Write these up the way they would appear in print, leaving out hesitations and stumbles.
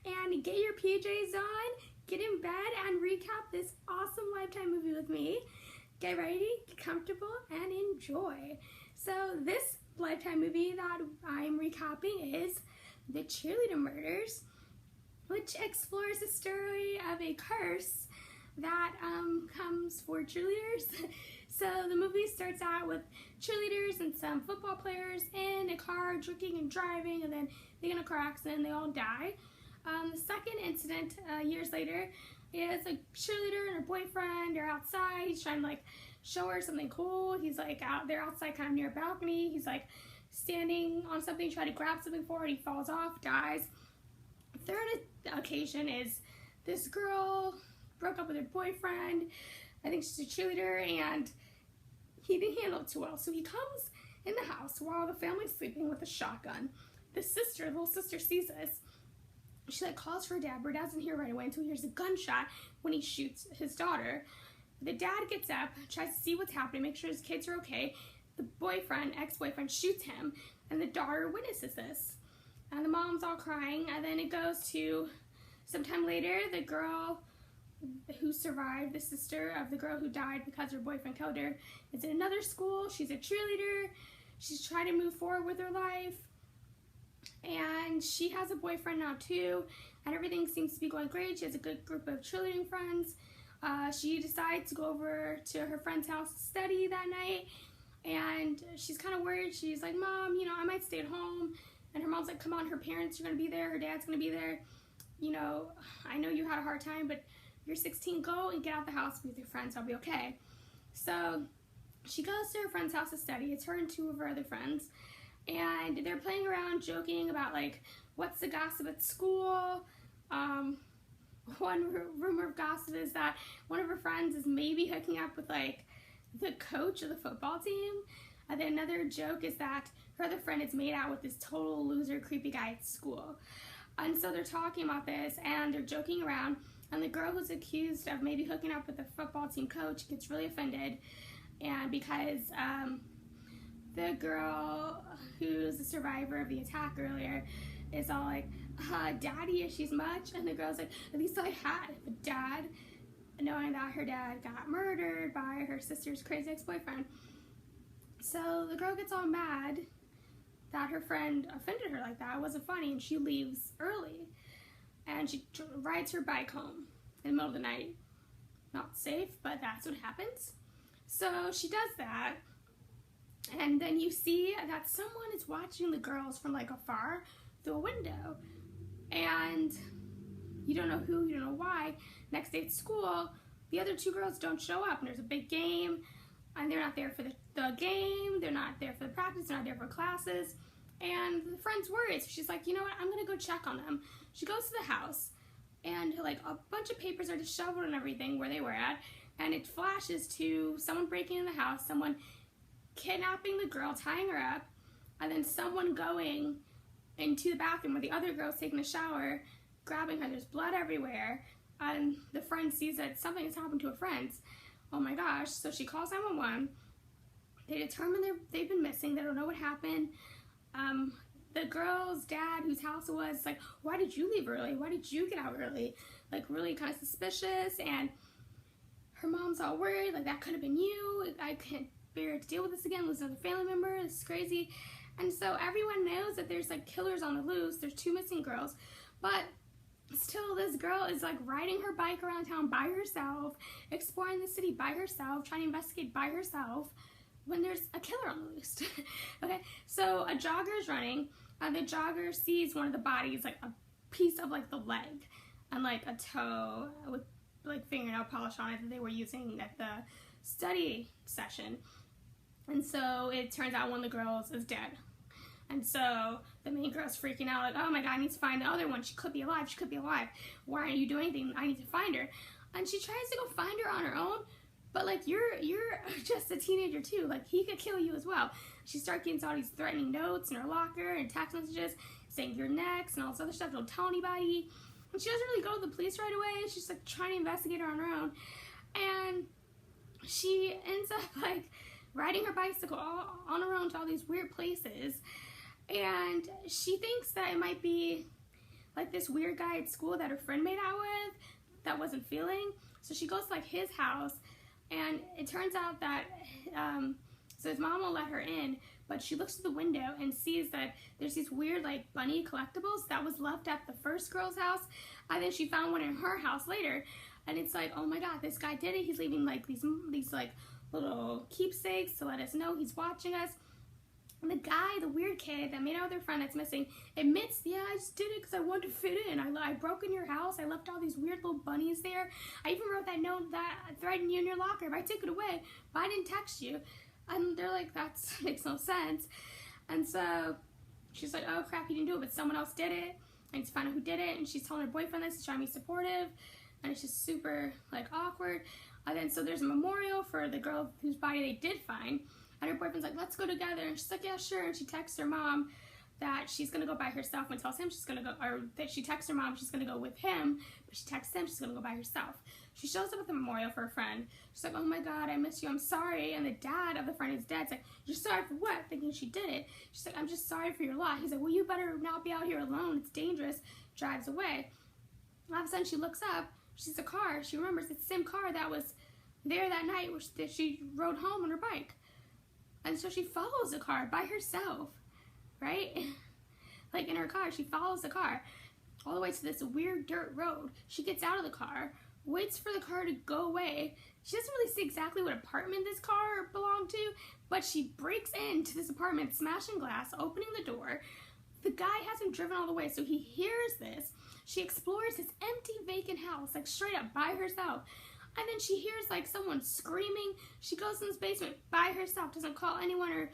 and get your PJs on, get in bed, and recap this awesome Lifetime movie with me. Get ready, get comfortable, and enjoy. So this Lifetime movie that I'm recapping is The Cheerleader Murders, which explores the story of a curse that comes for cheerleaders. So the movie starts out with cheerleaders and some football players in a car drinking and driving, and then they get in a car accident and they all die. The second incident, years later, is a cheerleader and her boyfriend are outside. He's trying to like show her something cool. He's like they're outside kind of near a balcony. He's like standing on something, trying to grab something for it. He falls off, dies. Third occasion is this girl broke up with her boyfriend. I think she's a cheerleader, and he didn't handle it too well. So he comes in the house while the family's sleeping with a shotgun. The little sister sees this. She like calls for her dad, but her dad doesn't hear right away until he hears a gunshot when he shoots his daughter. The dad gets up, tries to see what's happening, make sure his kids are okay. The ex-boyfriend shoots him, and the daughter witnesses this. And the mom's all crying, and then it goes to sometime later, the girl who survived, the sister of the girl who died because her boyfriend killed her, is in another school. She's a cheerleader. She's trying to move forward with her life. And she has a boyfriend now too, and everything seems to be going great. She has a good group of cheerleading friends. She decides to go over to her friend's house to study that night, and she's kind of worried. She's like, Mom, I might stay at home. And her mom's like, come on, her parents are going to be there, her dad's going to be there. I know you had a hard time, but you're 16, go and get out the house with your friends, I'll be okay. So she goes to her friend's house to study. It's her and two of her other friends. And they're playing around, joking about, like, what's the gossip at school. One rumor of gossip is that one of her friends is maybe hooking up with, like, the coach of the football team. And then another joke is that her other friend is made out with this total loser, creepy guy at school. And so they're talking about this, and they're joking around. And the girl who's accused of maybe hooking up with the football team coach gets really offended. And because the girl who's the survivor of the attack earlier is all like, Daddy, is she's much? And the girl's like, at least I had a dad, knowing that her dad got murdered by her sister's crazy ex-boyfriend. So the girl gets all mad that her friend offended her like that. It wasn't funny, and she leaves early. And she rides her bike home in the middle of the night. Not safe, but that's what happens. So she does that. And then you see that someone is watching the girls from like afar through a window. And you don't know who, you don't know why. Next day at school, the other two girls don't show up. And there's a big game. And they're not there for the game. They're not there for the practice. They're not there for classes. And the friend's worried. So she's like, you know what? I'm going to go check on them. She goes to the house. And like a bunch of papers are disheveled and everything where they were at. And it flashes to someone breaking in the house. Someone kidnapping the girl, tying her up, and then someone going into the bathroom where the other girl's taking a shower, grabbing her. There's blood everywhere, and the friend sees that something has happened to her friends. Oh my gosh. So she calls 911. They determine they've been missing. They don't know what happened. The girl's dad, whose house it was, like, why did you leave early? Why did you get out early? Like, really kind of suspicious. And her mom's all worried, like, that could have been you. I can't bear to deal with this again, lose another family member, this is crazy. And so everyone knows that there's like killers on the loose. There's two missing girls, but still this girl is like riding her bike around town by herself, exploring the city by herself, trying to investigate by herself when there's a killer on the loose. Okay, so a jogger is running, and the jogger sees one of the bodies, like a piece of like the leg and like a toe with like fingernail polish on it that they were using at the study session. And so it turns out one of the girls is dead. And so the main girl's freaking out, like, oh my God, I need to find the other one. She could be alive. She could be alive. Why aren't you doing anything? I need to find her. And she tries to go find her on her own, but like you're just a teenager too. Like he could kill you as well. She starts getting all these threatening notes in her locker and text messages saying you're next and all this other stuff. Don't tell anybody. And she doesn't really go to the police right away. She's like trying to investigate her on her own. And she ends up like riding her bicycle all on her own to all these weird places. And she thinks that it might be like this weird guy at school that her friend made out with that wasn't feeling. So she goes to like his house, and it turns out that so his mom won't let her in, but she looks through the window and sees that there's these weird like bunny collectibles that was left at the first girl's house, and then she found one in her house later, and it's like, oh my god, this guy did it. He's leaving like these like little keepsakes to let us know he's watching us. And the guy, the weird kid that made out with her friend that's missing, admits, yeah, I just did it because I wanted to fit in. I broke in your house. I left all these weird little bunnies there. I even wrote that note that threatened you in your locker. But I took it away, but I didn't text you. And they're like, that makes no sense. And so she's like, oh crap, he didn't do it, but someone else did it. I need to find out who did it. And she's telling her boyfriend this to try to be supportive. And it's just super like awkward. And then so there's a memorial for the girl whose body they did find. And her boyfriend's like, let's go together. And she's like, yeah, sure. And she texts her mom that she's going to go by herself and tells him she's going to go, or that she texts her mom she's going to go with him, but she texts him she's going to go by herself. She shows up at the memorial for her friend. She's like, oh my god, I miss you, I'm sorry. And the dad of the friend is dead. It's like, you're sorry for what? Thinking she did it. She's like, I'm just sorry for your loss. He's like, well, you better not be out here alone. It's dangerous. Drives away. All of a sudden, she looks up. She sees a car. She remembers it's the same car that was there that night where she rode home on her bike. And so she follows the car by herself, right? Like in her car, she follows the car all the way to this weird dirt road. She gets out of the car, waits for the car to go away. She doesn't really see exactly what apartment this car belonged to, but she breaks into this apartment, smashing glass, opening the door. The guy hasn't driven all the way, so he hears this. She explores this empty, vacant house, like straight up by herself. And then she hears like someone screaming. She goes in this basement by herself, doesn't call anyone or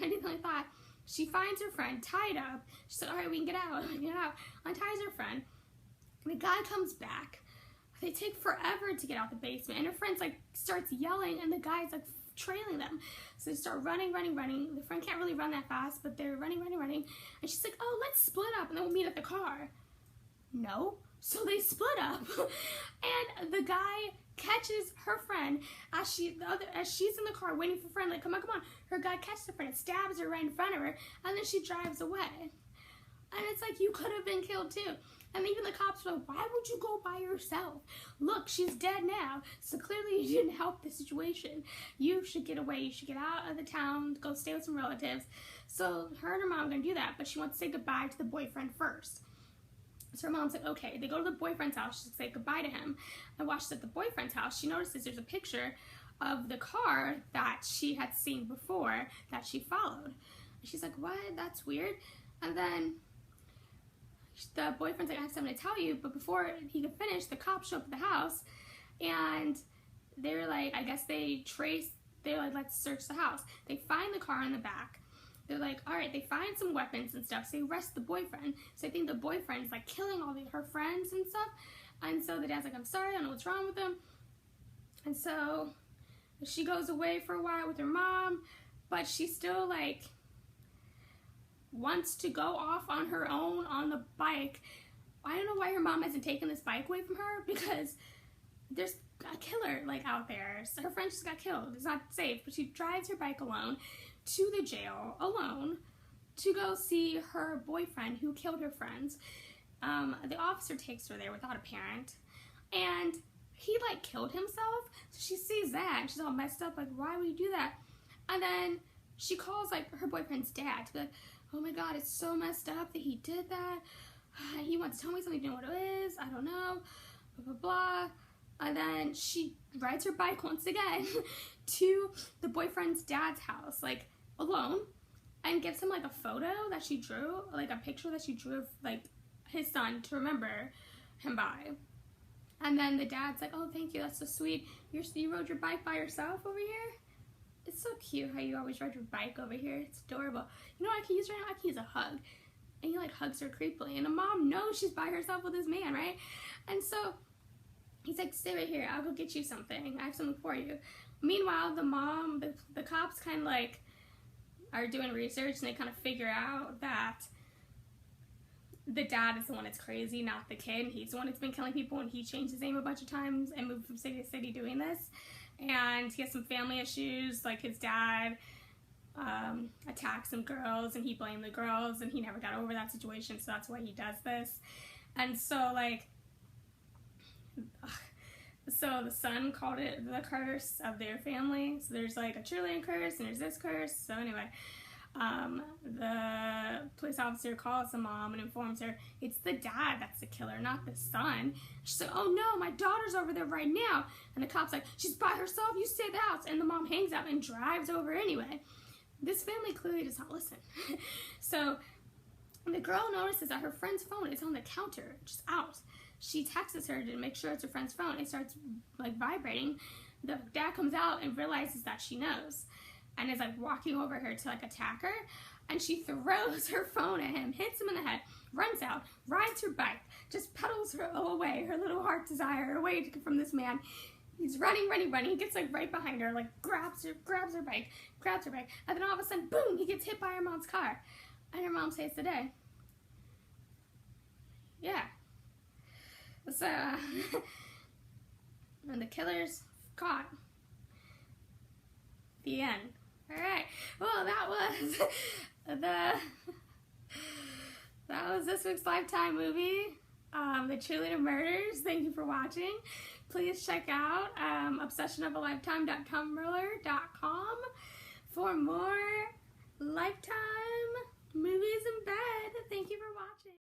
anything like that. She finds her friend tied up. She's like, all right, we can get out. Get out. Unties her friend. The guy comes back. They take forever to get out the basement. And her friend's like starts yelling, and the guy's like trailing them. So they start running. The friend can't really run that fast, but they're running. And she's like, oh, let's split up and then we'll meet at the car. No. So they split up, and the guy catches her friend as she's in the car waiting for her friend, like, come on. Her guy catches her friend and stabs her right in front of her, and then she drives away. And it's like, you could have been killed too. And even the cops were like, why would you go by yourself? Look, she's dead now, so clearly you didn't help the situation. You should get away. You should get out of the town, go stay with some relatives. So her and her mom are gonna do that, but she wants to say goodbye to the boyfriend first. So her mom's like, okay. They go to the boyfriend's house. She say goodbye to him. And while she's at the boyfriend's house, she notices there's a picture of the car that she had seen before that she followed. And she's like, what? That's weird. And then the boyfriend's like, I have something to tell you. But before he could finish, the cops show up at the house. And they're like, I guess they're like, let's search the house. They find the car in the back. They're like, all right, they find some weapons and stuff, so they arrest the boyfriend. So I think the boyfriend's like killing all her friends and stuff. And so the dad's like, I'm sorry, I don't know what's wrong with him. And so she goes away for a while with her mom, but she still like wants to go off on her own on the bike. I don't know why her mom hasn't taken this bike away from her, because there's a killer like out there. So her friend just got killed. It's not safe, but she drives her bike alone to the jail alone to go see her boyfriend who killed her friends. The officer takes her there without a parent, and he like killed himself. So she sees that and she's all messed up, like, why would you do that? And then she calls like her boyfriend's dad to be like, oh my god, it's so messed up that he did that. He wants to tell me something, you know what it is, I don't know, blah blah blah. And then she rides her bike once again to the boyfriend's dad's house, like alone, and gives him like a photo that she drew, like a picture that she drew of like his son to remember him by. And then the dad's like, oh, thank you, that's so sweet. You rode your bike by yourself over here? It's so cute how you always ride your bike over here. It's adorable. You know what I can use right now? I can use a hug. And he like hugs her creepily, and the mom knows she's by herself with this man, right? And so he's like, stay right here, I'll go get you something. I have something for you. Meanwhile, the mom, the cops kind of like are doing research, and they kind of figure out that the dad is the one that's crazy, not the kid. He's the one that's been killing people, and he changed his name a bunch of times and moved from city to city doing this. And he has some family issues, like his dad attack some girls, and he blamed the girls, and he never got over that situation, so that's why he does this. And so, like, so the son called it the curse of their family. So there's like a cheerleading curse, and there's this curse. So anyway, the police officer calls the mom and informs her it's the dad that's the killer, not the son. She said, oh no, my daughter's over there right now. And the cop's like, she's by herself, you stay at the house. And the mom hangs up and drives over anyway. This family clearly does not listen. So the girl notices that her friend's phone is on the counter, just out. She texts her to make sure it's her friend's phone. It starts like vibrating. The dad comes out and realizes that she knows, and is like walking over her to like attack her. And she throws her phone at him, hits him in the head, runs out, rides her bike, just pedals her away, her little heart desire away from this man. He's running. He gets like right behind her, like grabs her bike, and then all of a sudden, boom, he gets hit by her mom's car. And her mom saves the day. Yeah. So, and the killer's caught. The end. Alright. Well, that was this week's Lifetime movie, the Cheerleader Murders. Thank you for watching. Please check out obsessionofalifetime.tumblr.com for more Lifetime movies in bed. Thank you for watching.